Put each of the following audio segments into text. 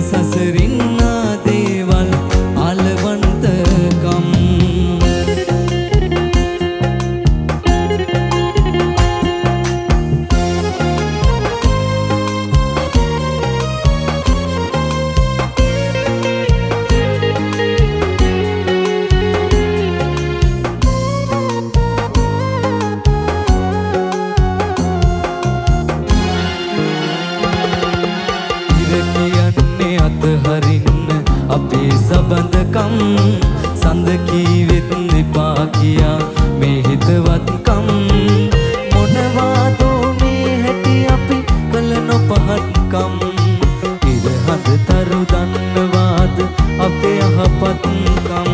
සසරින් දේවල් අලවන්තකම් අතහරින්න අපේ සබඳකම් සඳ කීවෙත් එපා කියා මේ හිතවත්කම් මොනවාදෝ මේ හැටි අපි කළ නොපහත්කම් ඉරහඳ තරු දන්නවාද අපේ යහපත්කම්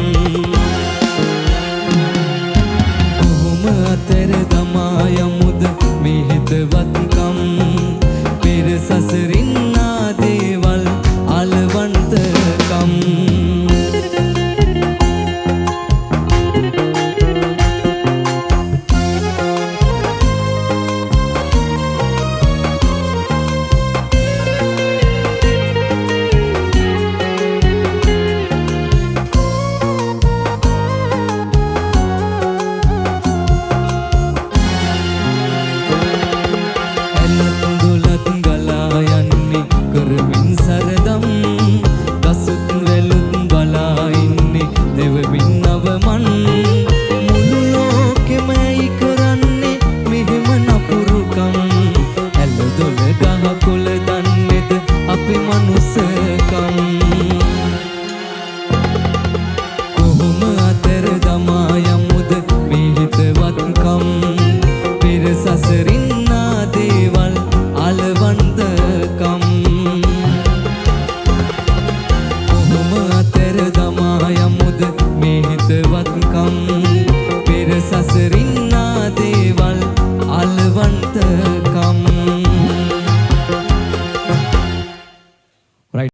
කොහොම අතර දමා යමුද මේ හිතවත්කම් පෙර සසරින් දේවල් අලවන්තකම් කරමින් සරදම් දසුත් වැලුත් බලා ඉන්නේ දෙවමින් නවමන් මුළු ලෝකෙම ඇයි කරන්නේ මෙහෙම නපුරුකම් ඇල දොල ගහ කොළ දන්නේද අපි මනුස්සකම්